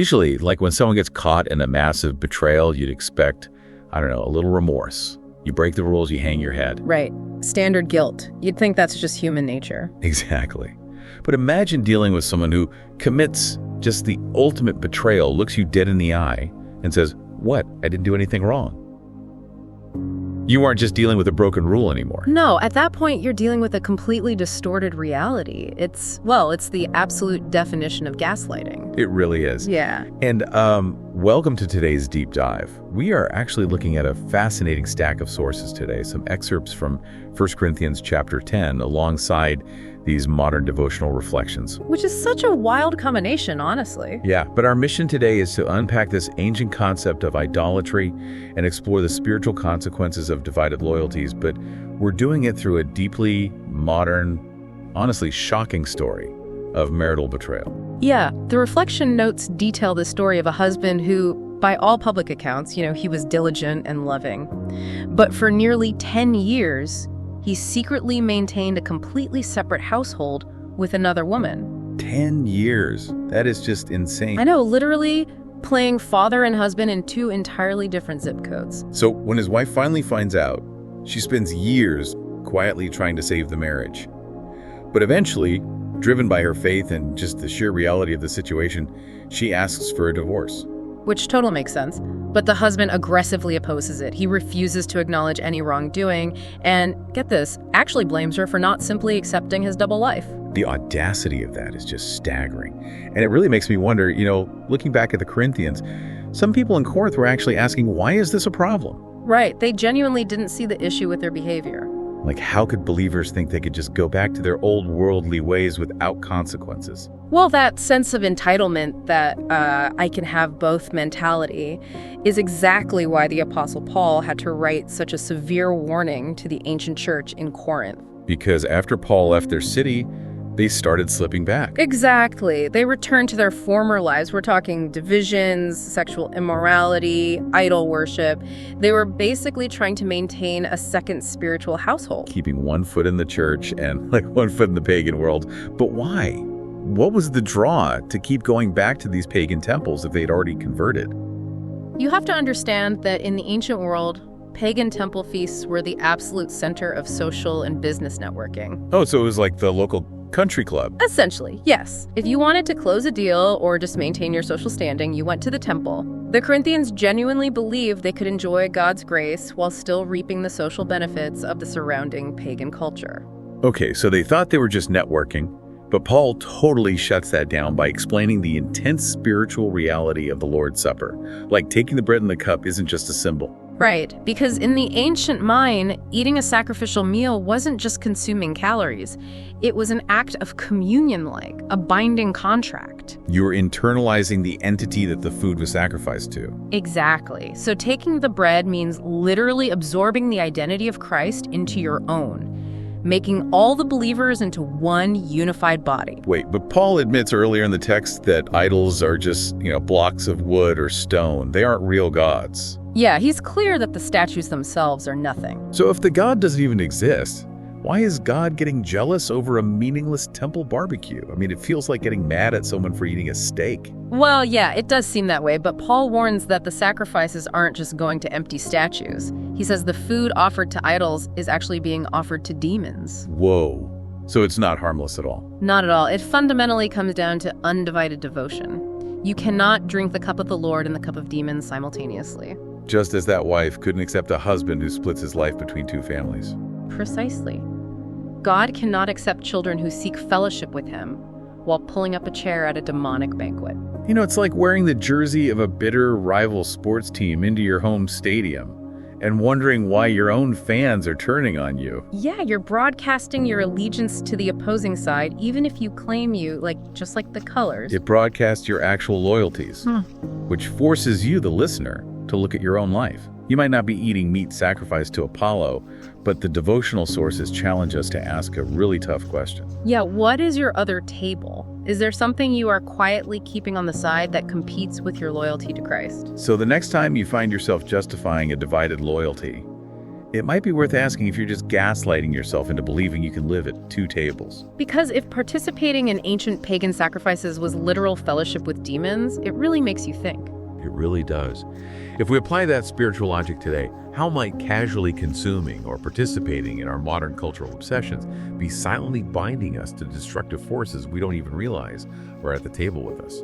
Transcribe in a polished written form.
Usually, like when someone gets caught in a massive betrayal, you'd expect, I don't know, a little remorse. You break the rules, you hang your head. Right. Standard guilt. You'd think that's just human nature. Exactly. But imagine dealing with someone who commits just the ultimate betrayal, looks you dead in the eye, and says, "What? I didn't do anything wrong." You aren't just dealing with a broken rule anymore. No, at that point, you're dealing with a completely distorted reality. It's the absolute definition of gaslighting. It really is. Yeah. And welcome to today's deep dive. We are actually looking at a fascinating stack of sources today, some excerpts from 1 Corinthians chapter 10 alongside these modern devotional reflections. Which is such a wild combination, honestly. Yeah, but our mission today is to unpack this ancient concept of idolatry and explore the spiritual consequences of divided loyalties, but we're doing it through a deeply modern, honestly shocking story of marital betrayal. Yeah, the reflection notes detail the story of a husband who, by all public accounts, he was diligent and loving. But for nearly 10 years, he secretly maintained a completely separate household with another woman. 10 years. That is just insane. I know, literally playing father and husband in two entirely different zip codes. So when his wife finally finds out, she spends years quietly trying to save the marriage. But eventually, driven by her faith and just the sheer reality of the situation, she asks for a divorce. Which totally makes sense. But the husband aggressively opposes it. He refuses to acknowledge any wrongdoing and, get this, actually blames her for not simply accepting his double life. The audacity of that is just staggering. And it really makes me wonder, looking back at the Corinthians, some people in Corinth were actually asking, why is this a problem? Right. They genuinely didn't see the issue with their behavior. Like, how could believers think they could just go back to their old worldly ways without consequences? Well, that sense of entitlement, that I can have both mentality, is exactly why the Apostle Paul had to write such a severe warning to the ancient church in Corinth. Because after Paul left their city, they started slipping back. Exactly. They returned to their former lives. We're talking divisions, sexual immorality, idol worship. They were basically trying to maintain a second spiritual household. Keeping one foot in the church and one foot in the pagan world. But why? What was the draw to keep going back to these pagan temples if they'd already converted? You have to understand that in the ancient world, pagan temple feasts were the absolute center of social and business networking. Oh, so it was like the local country club. Essentially, yes. If you wanted to close a deal or just maintain your social standing, you went to the temple. The Corinthians genuinely believed they could enjoy God's grace while still reaping the social benefits of the surrounding pagan culture. Okay, so they thought they were just networking, but Paul totally shuts that down by explaining the intense spiritual reality of the Lord's Supper. Like taking the bread and the cup isn't just a symbol. Right, because in the ancient mind, eating a sacrificial meal wasn't just consuming calories. It was an act of communion-like, a binding contract. You were internalizing the entity that the food was sacrificed to. Exactly. So taking the bread means literally absorbing the identity of Christ into your own, making all the believers into one unified body. Wait, but Paul admits earlier in the text that idols are just, blocks of wood or stone. They aren't real gods. Yeah, he's clear that the statues themselves are nothing. So if the God doesn't even exist, why is God getting jealous over a meaningless temple barbecue? I mean, it feels like getting mad at someone for eating a steak. Well, yeah, it does seem that way, but Paul warns that the sacrifices aren't just going to empty statues. He says the food offered to idols is actually being offered to demons. Whoa. So it's not harmless at all? Not at all. It fundamentally comes down to undivided devotion. You cannot drink the cup of the Lord and the cup of demons simultaneously. Just as that wife couldn't accept a husband who splits his life between two families. Precisely. God cannot accept children who seek fellowship with him while pulling up a chair at a demonic banquet. It's like wearing the jersey of a bitter rival sports team into your home stadium and wondering why your own fans are turning on you. Yeah, you're broadcasting your allegiance to the opposing side, even if you claim just like the colors. It broadcasts your actual loyalties, which forces you, the listener, to look at your own life. You might not be eating meat sacrificed to Apollo, but the devotional sources challenge us to ask a really tough question. Yeah, what is your other table? Is there something you are quietly keeping on the side that competes with your loyalty to Christ? So the next time you find yourself justifying a divided loyalty, it might be worth asking if you're just gaslighting yourself into believing you can live at two tables. Because if participating in ancient pagan sacrifices was literal fellowship with demons, it really makes you think. It really does. If we apply that spiritual logic today, how might casually consuming or participating in our modern cultural obsessions be silently binding us to destructive forces we don't even realize are at the table with us?